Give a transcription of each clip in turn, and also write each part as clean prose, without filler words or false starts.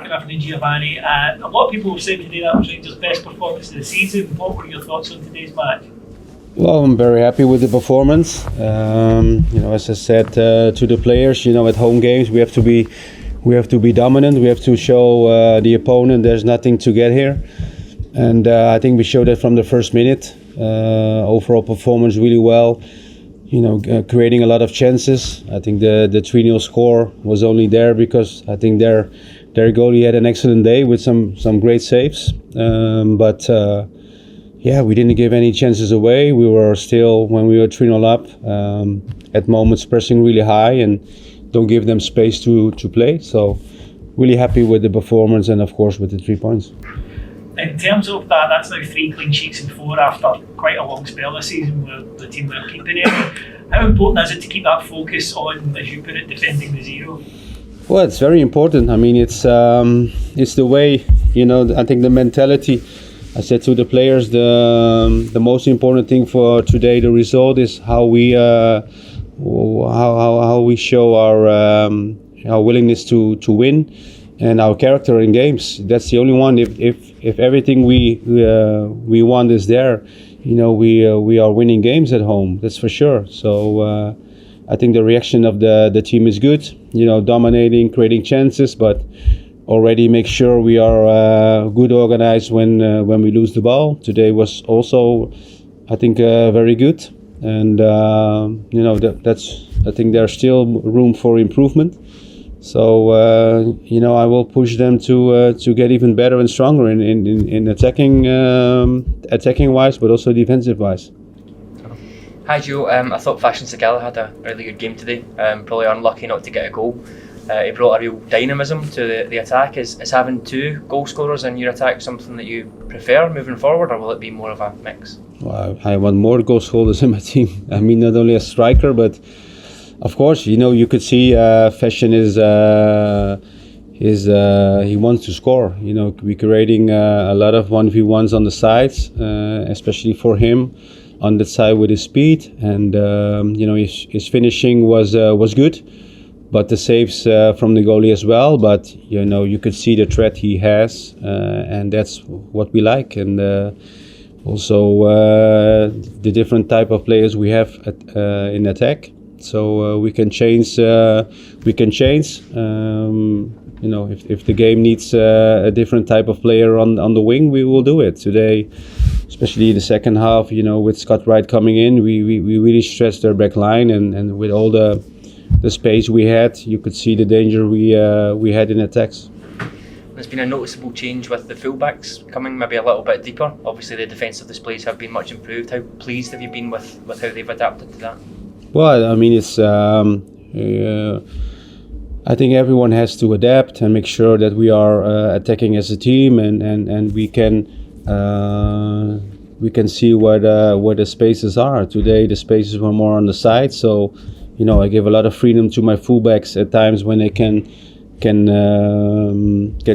Good afternoon, Giovanni. A lot of people have said today that was Rangers' best performance of the season. What were your thoughts on today's match? Well, I'm very happy with the performance. As I said to the players, at home games we have to be dominant. We have to show the opponent there's nothing to get here, and I think we showed that from the first minute. Overall performance really well. Creating a lot of chances. I think the 3-0 score was only there because I think their goalie had an excellent day with some great saves. We didn't give any chances away. We were still, when we were 3-0 up, at moments pressing really high and don't give them space to play. So really happy with the performance and of course with the 3 points. In terms of that's now 3 clean sheets and 4 after quite a long spell this season where the team were keeping it. How important is it to keep that focus on, as you put it, defending the 0? Well, it's very important. I mean, it's the way, I think the mentality. I said to the players, the most important thing for today, the result, is how we show our willingness to win and our character in games. That's the only one. If everything we want is there, we are winning games at home. That's for sure. So I think the reaction of the team is good. Dominating, creating chances, but already make sure we are good organized when we lose the ball. Today was also, I think, very good, and that's. I think there's still room for improvement. So I will push them to get even better and stronger in attacking wise, but also defensive wise. Hi Joe, I thought Fashion Sagala had a really good game today. Probably unlucky not to get a goal. He brought a real dynamism to the attack. Is having 2 goal scorers in your attack something that you prefer moving forward, or will it be more of a mix? Well, I want more goal scorers in my team. I mean, not only a striker, but of course, you could see Fashion he wants to score. We're creating a lot of 1v1s on the sides, especially for him on that side with his speed, and his finishing was good. But the saves from the goalie as well. But you could see the threat he has, and that's what we like. And also the different type of players we have in attack. So we can change. If the game needs a different type of player on the wing, we will do it today. Especially the second half, with Scott Wright coming in, we really stressed their back line, and with all the space we had, you could see the danger we had in attacks. There's been a noticeable change with the fullbacks coming maybe a little bit deeper. Obviously the defensive displays have been much improved. How pleased have you been with how they've adapted to that? Well, I mean, it's I think everyone has to adapt and make sure that we are attacking as a team, and we can see where the spaces are. Today the spaces were more on the side, so I give a lot of freedom to my fullbacks at times when they can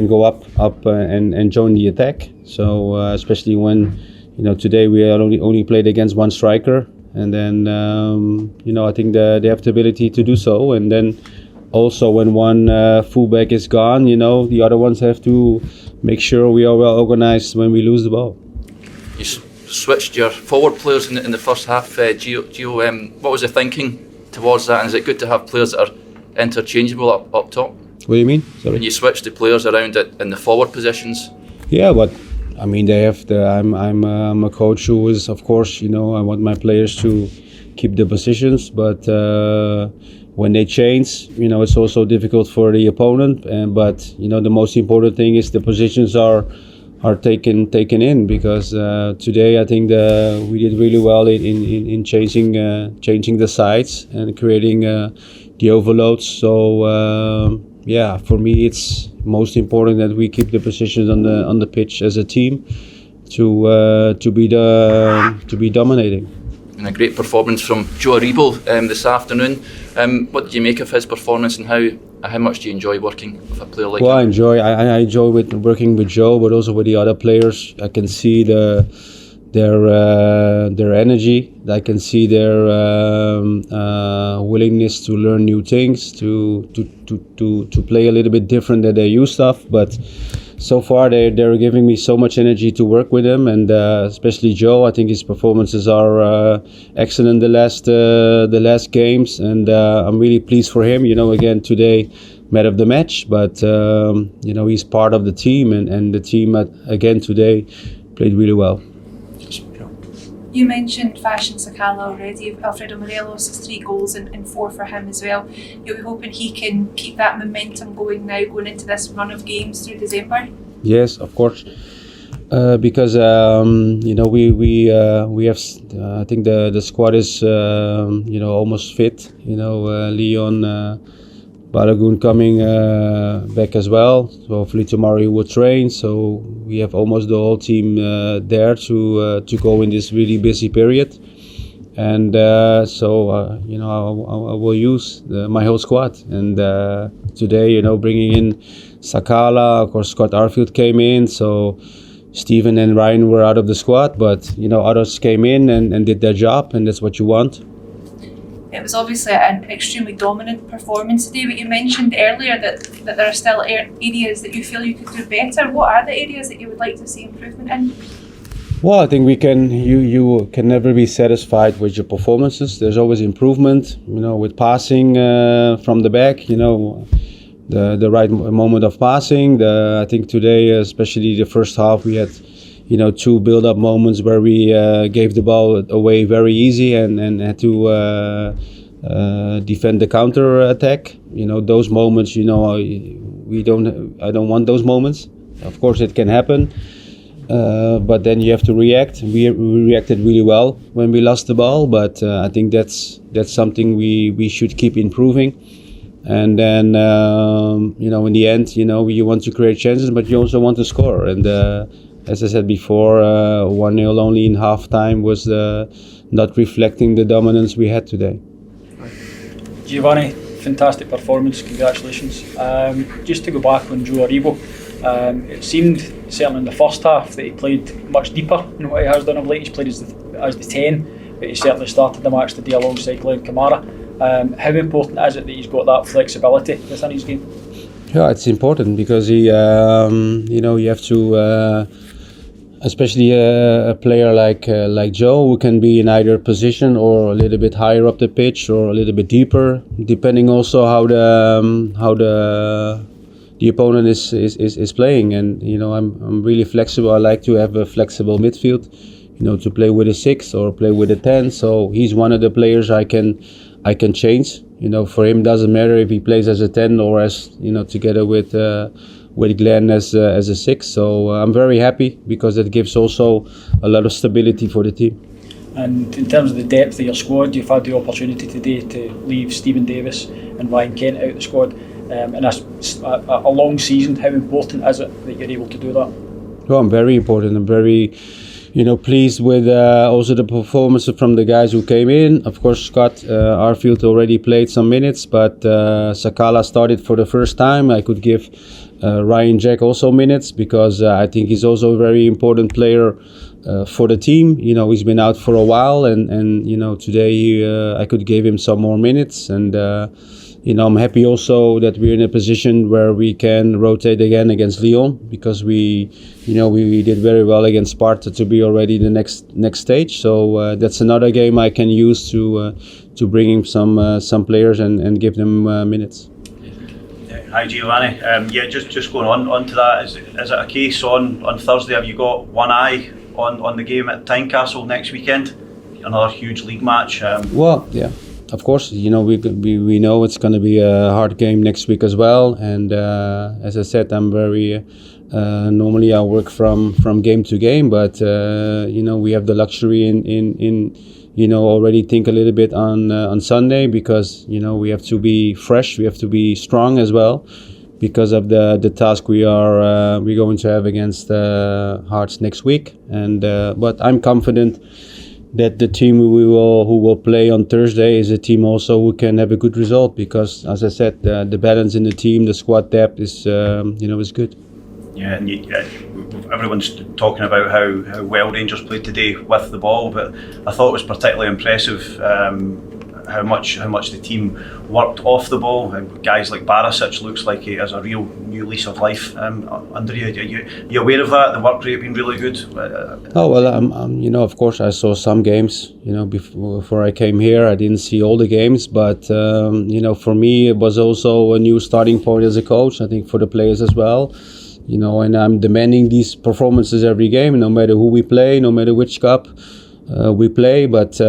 go up and join the attack. So especially when today we only played against 1 striker, and then I think they have the ability to do so. And then also when 1 fullback is gone, the other ones have to make sure we are well organized when we lose the ball. You switched your forward players in the first half, Gio. What was the thinking towards that, and is it good to have players that are interchangeable up top? What do you mean? Sorry. When you switch the players around in the forward positions? Yeah, but I mean they have I'm a coach who is, of course, I want my players to keep the positions, but when they change, it's also difficult for the opponent. But the most important thing is the positions are taken in, because today I think we did really well in changing the sides and creating the overloads. So for me it's most important that we keep the positions on the pitch as a team to be dominating. And a great performance from Joe Aribo this afternoon. What did you make of his performance, and how much do you enjoy working with a player like him? Well, I enjoy working with Joe, but also with the other players. I can see the their energy. I can see their willingness to learn new things, to play a little bit different than they used to. But so far they're giving me so much energy to work with them, and especially Joe. I think his performances are excellent the last games, and I'm really pleased for him. Again today, man of the match, but he's part of the team, and the team again today played really well. You mentioned Fashion Sakala already. Alfredo Morelos has 3 goals and 4 for him as well. You're hoping he can keep that momentum going now, going into this run of games through December? Yes, of course. Because we have I think the squad is almost fit. Leon Balagoon coming back as well. So hopefully tomorrow he will train. So we have almost the whole team there to go in this really busy period. And I will use my whole squad. And today, bringing in Sakala, of course Scott Arfield came in. So Steven and Ryan were out of the squad, but others came in and did their job, and that's what you want. It was obviously an extremely dominant performance today, but you mentioned earlier that there are still areas that you feel you could do better. What are the areas that you would like to see improvement in? Well, I think you can never be satisfied with your performances. There's always improvement, with passing from the back, the right moment of passing. I think today, especially the first half, we had 2 build-up moments where we gave the ball away very easy and had to defend the counter attack. Those moments, I don't want those moments. Of course, it can happen, but then you have to react. We reacted really well when we lost the ball, but I think that's something we should keep improving. And then in the end, you want to create chances, but you also want to score. And as I said before, 1-0 only in half-time was not reflecting the dominance we had today. Giovanni, fantastic performance, congratulations. Just to go back on Joe Aribo, it seemed, certainly in the first half, that he played much deeper than what he has done of late. He's played as the 10, but he certainly started the match today alongside Glenn Kamara. How important is it that he's got that flexibility within his game? Yeah, it's important because you have to, especially a player like Joe, who can be in either position or a little bit higher up the pitch or a little bit deeper, depending also how the opponent is playing. And I'm really flexible. I like to have a flexible midfield, to play with a 6 or play with a 10. So he's one of the players I can change. For him, doesn't matter if he plays as a 10 or as together with Glenn as a 6. So I'm very happy because it gives also a lot of stability for the team. And in terms of the depth of your squad, you've had the opportunity today to leave Stephen Davis and Ryan Kent out of the squad. And that's a long season. How important is it that you're able to do that? Well, I'm very important. I'm very pleased with also the performance from the guys who came in. Of course, Scott Arfield already played some minutes, but Sakala started for the first time. I could give Ryan Jack also minutes because I think he's also a very important player for the team. He's been out for a while, and today I could give him some more minutes. And I'm happy also that we're in a position where we can rotate again against Lyon because we did very well against Sparta to be already the next stage. So that's another game I can use to bring in some players and give them minutes. Hi Giovanni. Just going on to that. Is it a case on Thursday? Have you got one eye on the game at Tynecastle next weekend? Another huge league match. Well, yeah. Of course, we know it's going to be a hard game next week as well. And as I said, I'm very normally I work from game to game, but we have the luxury in already think a little bit on Sunday because we have to be fresh, we have to be strong as well because of the task we're going to have against Hearts next week. And but I'm confident that the team who will play on Thursday is a team also who can have a good result because, as I said, the balance in the team, the squad depth is is good. Yeah, and everyone's talking about how well Rangers played today with the ball, but I thought it was particularly impressive how much the team worked off the ball. Guys like Barisic looks like he has a real new lease of life under you. Are you aware of that? The work rate been really good. Oh well, of course I saw some games. Before I came here, I didn't see all the games, but for me it was also a new starting point as a coach. I think for the players as well. And I'm demanding these performances every game, no matter who we play, no matter which cup we play. But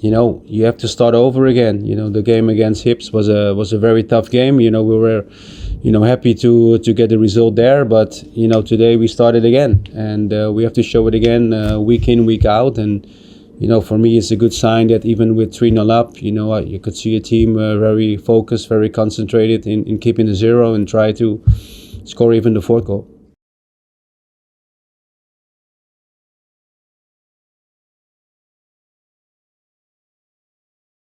you have to start over again. The game against Hibs was a very tough game. We were, happy to get the result there. But today we started again, and we have to show it again week in, week out. And for me, it's a good sign that even with 3-0 up, you could see a team very focused, very concentrated in keeping the 0 and try to score even the 4th goal.